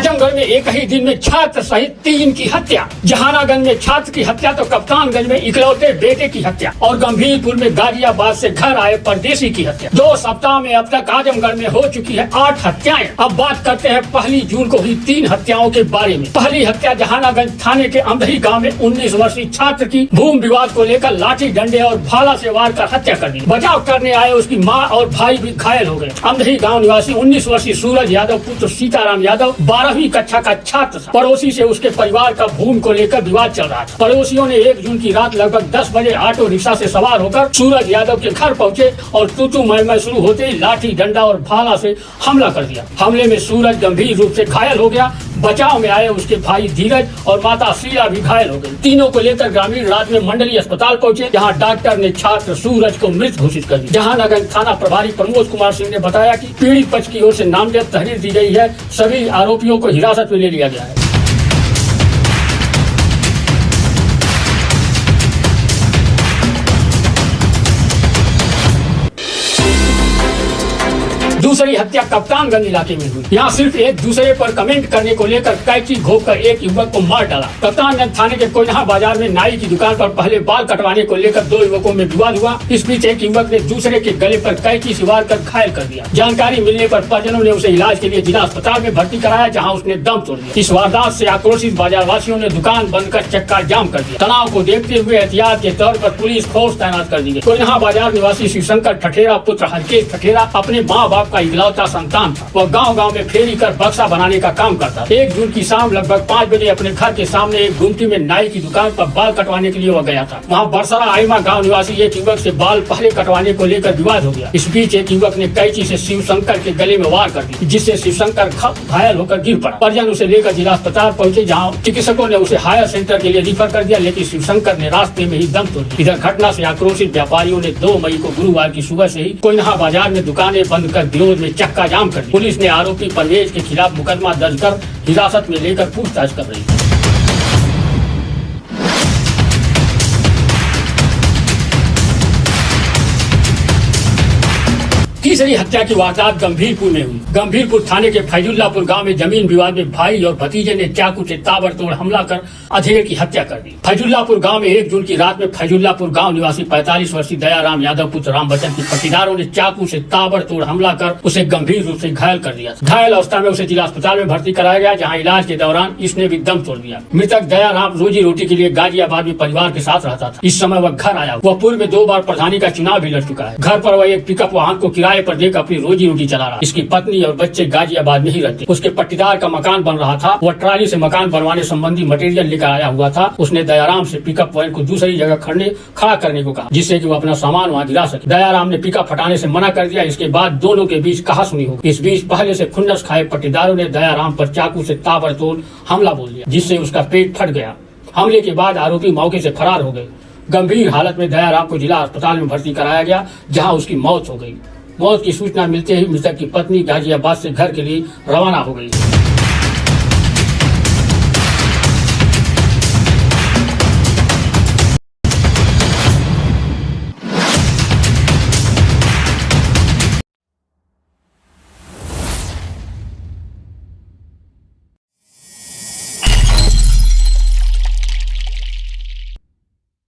आजमगढ़ में एक ही दिन में छात्र सहित 3 की हत्या। जहानागंज में छात्र की हत्या तो कप्तानगंज में इकलौते बेटे की हत्या और गंभीरपुर में गाजियाबाद से घर आए परदेशी की हत्या। 2 सप्ताह में अब तक आजमगढ़ में हो चुकी है 8 हत्याएं। अब बात करते हैं 1 जून को हुई 3 हत्याओं के बारे में। पहली हत्या जहानागंज थाने के अमदही गाँव में 19 वर्षीय छात्र की भूमि विवाद को लेकर लाठी डंडे और भाला से वार कर हत्या कर दी। बचाव करने आए उसकी मां और भाई भी घायल हो गए। अमदही गाँव निवासी 19 वर्षीय सूरज यादव पुत्र सीताराम यादव 12वीं कक्षा का छात्र था। पड़ोसी से उसके परिवार का भूमि को लेकर विवाद चल रहा था। पड़ोसियों ने 1 जून की रात लगभग 10 बजे ऑटो रिक्शा से सवार होकर सूरज यादव के घर पहुंचे और तू मैं शुरू होते ही लाठी डंडा और भाला से हमला कर दिया। हमले में सूरज गंभीर रूप से घायल हो गया। बचाव में आए उसके भाई धीरज और माता शीला भी घायल हो गई। तीनों को लेकर ग्रामीण रात में मंडलीय अस्पताल पहुंचे, जहां डॉक्टर ने छात्र सूरज को मृत घोषित कर दिया। जहानागंज थाना प्रभारी प्रमोद कुमार सिंह ने बताया कि पीड़ित पक्ष की ओर से नामजद तहरीर दी गई है। सभी आरोपियों को हिरासत में ले लिया गया है। दूसरी हत्या कप्तानगंज इलाके में हुई। यहाँ सिर्फ एक दूसरे पर कमेंट करने को लेकर कैंची घोंपकर एक युवक को मार डाला। कप्तानगंज थाने के कोयना बाजार में नाई की दुकान पर पहले बाल कटवाने को लेकर 2 युवकों में विवाद हुआ। इस बीच एक युवक ने दूसरे के गले पर कैंची से वार कर घायल कर दिया। जानकारी मिलने पर परिजनों ने उसे इलाज के लिए जिला अस्पताल में भर्ती कराया, जहाँ उसने दम तोड़ दिया। इस वारदात से आक्रोशित बाजार वासियों ने दुकान बंद कर चक्का जाम कर दिया। तनाव को देखते हुए एहतियात के तौर पर पुलिस फोर्स तैनात कर दी गई। कोयना बाजार निवासी शिवशंकर ठठेरा पुत्र हरकेश ठठेरा अपने माँ बाप का इकलौता संतान था। वह गांव-गांव में फेरी कर बक्सा बनाने का काम करता। 1 जून की शाम लगभग 5 बजे अपने घर के सामने एक गुमटी में नाई की दुकान पर बाल कटवाने के लिए वह गया था। वहां बरसरा आइमा गांव निवासी एक युवक से बाल पहले कटवाने को लेकर विवाद हो गया। इस बीच एक युवक ने कैंची से शिवशंकर के गले में वार कर दी, जिससे शिवशंकर घायल होकर गिर पड़ा। परिजन उसे लेकर जिला अस्पताल पहुंचे, जहाँ चिकित्सकों ने उसे हायर सेंटर के लिए रिफर कर दिया, लेकिन शिवशंकर ने रास्ते में ही दम तोड़ दिया। इधर घटना से आक्रोशित व्यापारियों ने 2 मई को गुरुवार की सुबह से ही कोयना बाजार में दुकानें बंद कर विरोध में चक्का जाम कर दिया। पुलिस ने आरोपी परवेज के खिलाफ मुकदमा दर्ज कर हिरासत में लेकर पूछताछ कर रही है। तीसरी हत्या की वारदात गंभीरपुर में हुई। गंभीरपुर थाने के फैजुल्लापुर गांव में जमीन विवाद में भाई और भतीजे ने चाकू से ताबड़तोड़ हमला कर अधेड़ की हत्या कर दी। फैजुल्लापुर गांव में 1 जून की रात में फैजुल्लापुर गांव निवासी 45 वर्षीय दयाराम यादव पुत्र राम बच्चन की पटीदारों ने चाकू से ताबड़तोड़ हमला कर उसे गंभीर रूप से घायल कर दिया। घायल अवस्था में उसे जिला अस्पताल में भर्ती कराया गया, जहाँ इलाज के दौरान इसने भी दम तोड़ दिया। मृतक दयाराम रोजी रोटी के लिए गाजियाबाद में परिवार के साथ रहता था। इस समय वह घर आया। वह पूर्व में 2 बार प्रधानी का चुनाव भी लड़ चुका है। घर पर वह एक पिकअप वाहन को किराए पर देकर अपनी रोजी रोटी चला रहा। इसकी पत्नी और बच्चे गाजियाबाद में ही रहते। उसके पट्टीदार का मकान बन रहा था। वह ट्राली से मकान बनवाने संबंधी मटेरियल लेकर आया हुआ था। उसने दयाराम से पिकअप वैन को दूसरी जगह खड़ा करने को कहा, जिससे कि वो अपना सामान वहां गिरा सके। दयाराम ने पिकअप हटाने से मना कर दिया। इसके बाद दोनों के बीच कहासुनी हो गई। इस बीच पहले से खुन्नस खाए पट्टीदारों ने दयाराम पर चाकू से ताबड़तोड़ हमला बोल दिया, जिससे उसका पेट फट गया। हमले के बाद आरोपी मौके से फरार हो गए। गंभीर हालत में दयाराम को जिला अस्पताल में भर्ती कराया गया, जहाँ उसकी मौत हो गई। मौत की सूचना मिलते ही मृतक की पत्नी गाजियाबाद से घर के लिए रवाना हो गई।